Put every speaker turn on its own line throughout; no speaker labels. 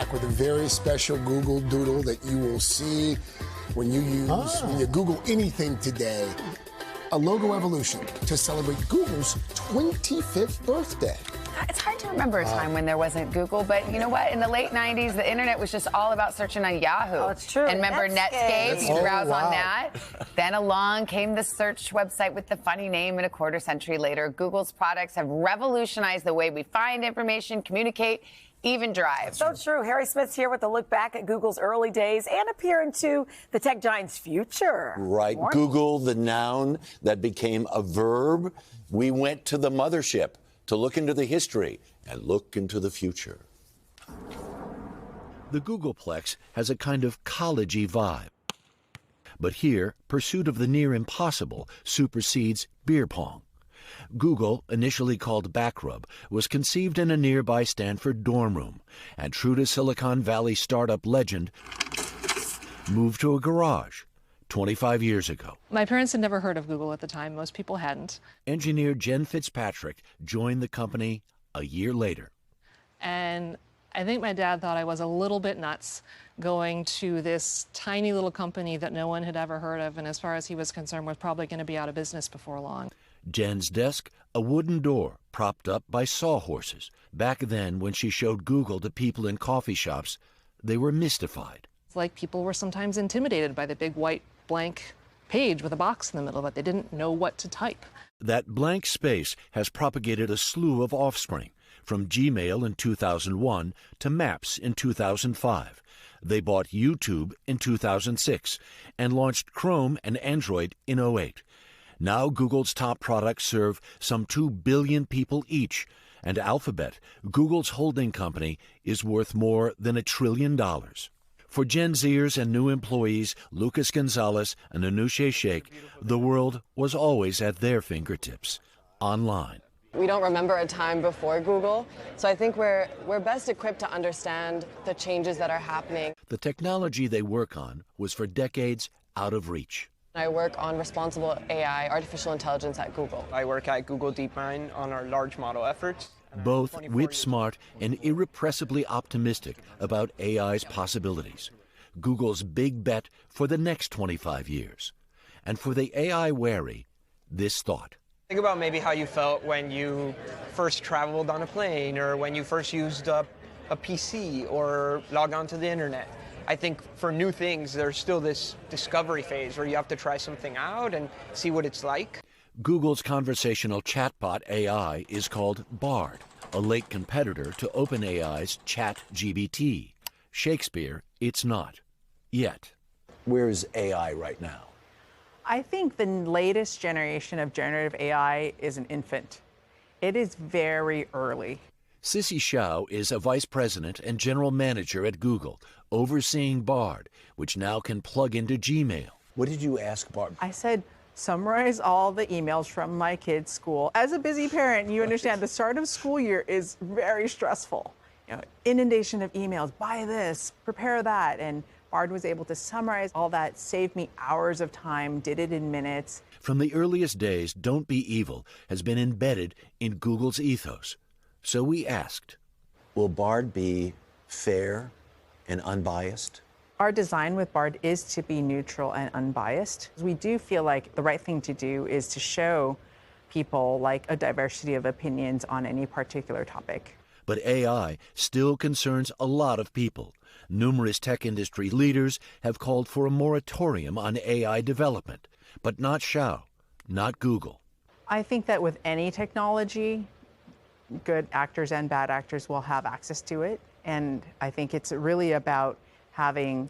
back with a very special Google Doodle that you will see when you when you Google anything today. A logo evolution to celebrate Google's 25th birthday.
It's hard to remember a time when there wasn't Google, but you know what? In the late 90s, the internet was just all about searching on Yahoo.
Oh, it's true.
And remember Netscape? You could browse on that. Then along came the search website with the funny name, and a quarter century later, Google's products have revolutionized the way we find information, communicate, even drive.
So true. Harry Smith's here with a look back at Google's early days and a peer into the tech giant's future.
Right.
Morning.
Google, the noun that became a verb. We went to the mothership to look into the history and look into the future.
The Googleplex has a kind of college-y vibe. But here, pursuit of the near impossible supersedes beer pong. Google, initially called Backrub, was conceived in a nearby Stanford dorm room, and true to Silicon Valley startup legend, moved to a garage 25 years ago.
My parents had never heard of Google at the time. Most people hadn't.
Engineer Jen Fitzpatrick joined the company a year later.
And I think my dad thought I was a little bit nuts going to this tiny little company that no one had ever heard of, and as far as he was concerned, was probably going to be out of business before long.
Jen's desk, a wooden door propped up by sawhorses. Back then, when she showed Google to people in coffee shops, they were mystified.
It's like people were sometimes intimidated by the big white blank page with a box in the middle of it. They didn't know what to type.
That blank space has propagated a slew of offspring, from Gmail in 2001 to Maps in 2005. They bought YouTube in 2006 and launched Chrome and Android in '08. Now Google's top products serve some 2 billion people each, and Alphabet, Google's holding company, is worth more than $1 trillion. For Gen Zers and new employees, Lucas Gonzalez and Anousheh Sheikh, the world was always at their fingertips, online.
We don't remember a time before Google, so I think we're best equipped to understand the changes that are happening.
The technology they work on was for decades out of reach.
I work on responsible AI, artificial intelligence at Google.
I work at Google DeepMind on our large model efforts.
Both whip-smart and irrepressibly optimistic about AI's possibilities. Google's big bet for the next 25 years. And for the AI-wary, this thought.
Think about maybe how you felt when you first traveled on a plane, or when you first used a PC or logged onto the internet. I think for new things, there's still this discovery phase where you have to try something out and see what it's like.
Google's conversational chatbot AI is called Bard, a late competitor to OpenAI's ChatGPT. Shakespeare, it's not. Yet.
Where's AI right now?
I think the latest generation of generative AI is an infant. It is very early.
Sissy Shao is a vice president and general manager at Google, overseeing Bard, which now can plug into Gmail.
What did you ask Bard?
I said, summarize all the emails from my kids' school. As a busy parent, you understand the start of school year is very stressful. You know, inundation of emails, buy this, prepare that, and Bard was able to summarize all that, saved me hours of time, did it in minutes.
From the earliest days, Don't Be Evil has been embedded in Google's ethos. So we asked,
will Bard be fair and unbiased?
Our design with Bard is to be neutral and unbiased. We do feel like the right thing to do is to show people like a diversity of opinions on any particular topic.
But AI still concerns a lot of people. Numerous tech industry leaders have called for a moratorium on AI development, but not Shao, not Google.
I think that with any technology, good actors and bad actors will have access to it. And I think it's really about having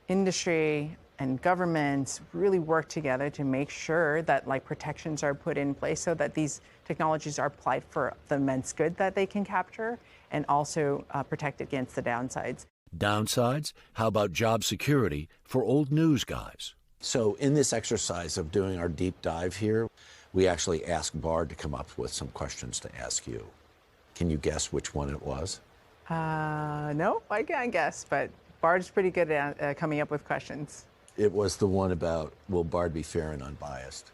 industry and governments really work together to make sure that protections are put in place so that these technologies are applied for the immense good that they can capture and also protect against the downsides.
Downsides? How about job security for old news guys?
So in this exercise of doing our deep dive here, we actually asked Bard to come up with some questions to ask you. Can you guess which one it was?
No, I can't guess, but Bard's pretty good at coming up with questions.
It was the one about, will Bard be fair and unbiased?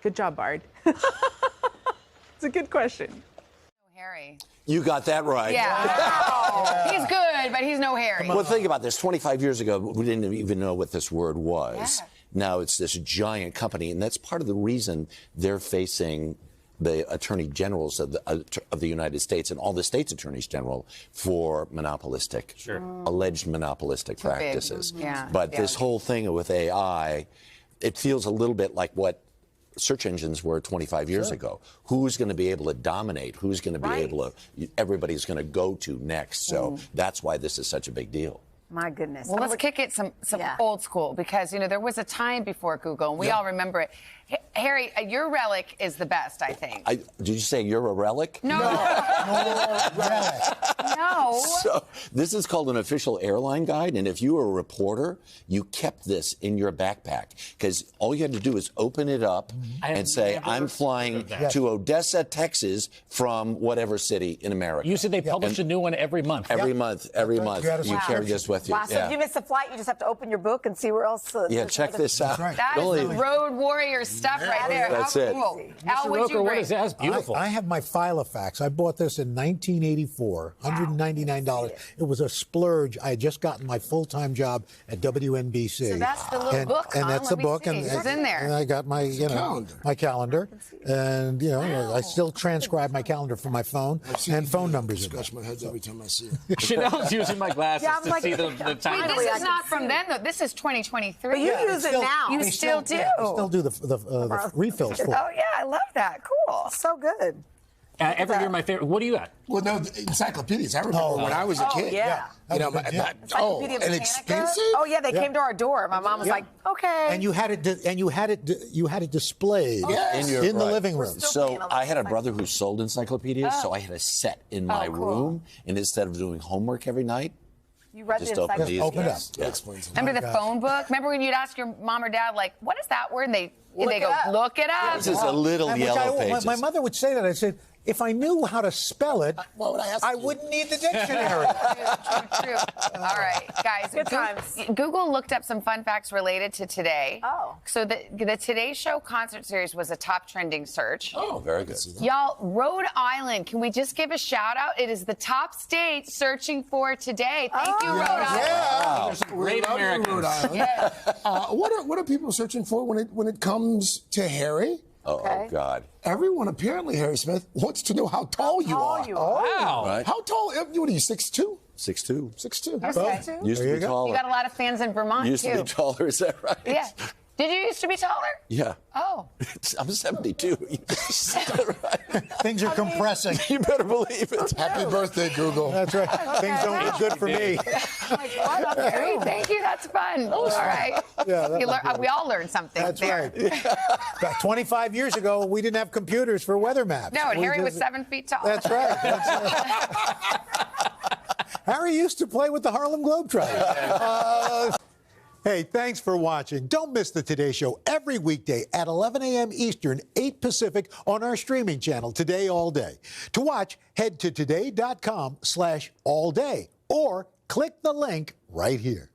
Good job, Bard. It's a good question.
Harry.
You got that right.
Yeah. He's good, but he's no Harry.
Well, think about this. 25 years ago, we didn't even know what this word was.
Yeah.
Now it's this giant company, and that's part of the reason they're facing the attorney generals of the United States and all the states' attorneys general for monopolistic, alleged monopolistic practices.
Yeah.
But this whole thing with AI, it feels a little bit like what search engines were 25 years ago. Who's going to be able to dominate? Who's going to be able to, everybody's going to go to next. So that's why this is such a big deal.
My goodness.
Well, let's kick it some old school because, you know, there was a time before Google, and we all remember it. Harry, your relic is the best, I think.
Did you say you're a relic?
No. No.
So this is called an official airline guide, and if you were a reporter, you kept this in your backpack because all you had to do is open it up and say, I'm flying to Odessa, Texas from whatever city in America.
You said they publish a new one every month.
Every month. You carry this with you.
Wow, so if you miss a flight, you just have to open your book and see where else.
Check this out.
That is road warrior stuff right there.
That's
How cool. Al, what'd you bring?
What is that? That's beautiful.
I have my Filofax. I bought this in 1984, $199. It was a splurge. I had just gotten my full-time job at WNBC.
So that's the little book,
and
huh?
that's
Let
the
me
book,
see.
and
What's in there?
And I got my, my calendar, and I still transcribe my calendar from my phone and phone numbers.
Scratch my head every time I see it.
Chanel's using my glasses to see the time.
Wait, this is not from then, though. This is 2023.
But you use it now.
You still do.
I still do the refills for it.
Oh, yeah, I love that. Cool.
So good.
Every year, my favorite. What do you got?
Well, no, encyclopedias. I remember when I was a kid.
Yeah.
You know,
Encyclopedia
and
Britannica?
expensive?
Oh yeah, they came to our door. My mom was like, okay.
And you had it displayed in the living room.
So I had a brother who sold encyclopedias, so I had a set in my room, and instead of doing homework every night,
You read
just
the
open these.
Open it up.
Yeah.
Remember the phone book? Remember when you'd ask your mom or dad, like, what is that word? And they go, look it up.
This is a little
And
yellow pages.
My mother would say that. I said, if I knew how to spell it, I wouldn't need the dictionary.
True. All right, guys.
Good times.
Google looked up some fun facts related to today.
Oh.
So the Today Show concert series was a top trending search.
Oh, very good.
Y'all, Rhode Island, can we just give a shout out? It is the top state searching for today. Thank you, Rhode Island.
Yeah.
There's some great Americans.
Rhode Island. What are people searching for when it comes to Harry?
Oh, God.
Everyone, apparently, Harry Smith, wants to know how tall you are.
Wow.
Right.
How tall? What are you, 6'2"?
6'2".
6'2".
Used to be taller.
You got a lot of fans in Vermont,
Used to be taller, is that right?
Yeah. Did you used to be taller?
Yeah.
Oh.
I'm 72.
Things are compressing.
You better believe it.
Happy birthday, Google.
That's right. Things don't look good for me.
What? Harry, thank you. That's fun. All right.
Yeah,
we all learned something
That's
there.
right. About 25 years ago, we didn't have computers for weather maps.
No, and
We
Harry was
just-
7 feet tall.
That's right. Harry used to play with the Harlem Globetrotters. Hey, thanks for watching. Don't miss the Today Show every weekday at 11 a.m. Eastern, 8 Pacific on our streaming channel, Today All Day. To watch, head to today.com/allday or click the link right here.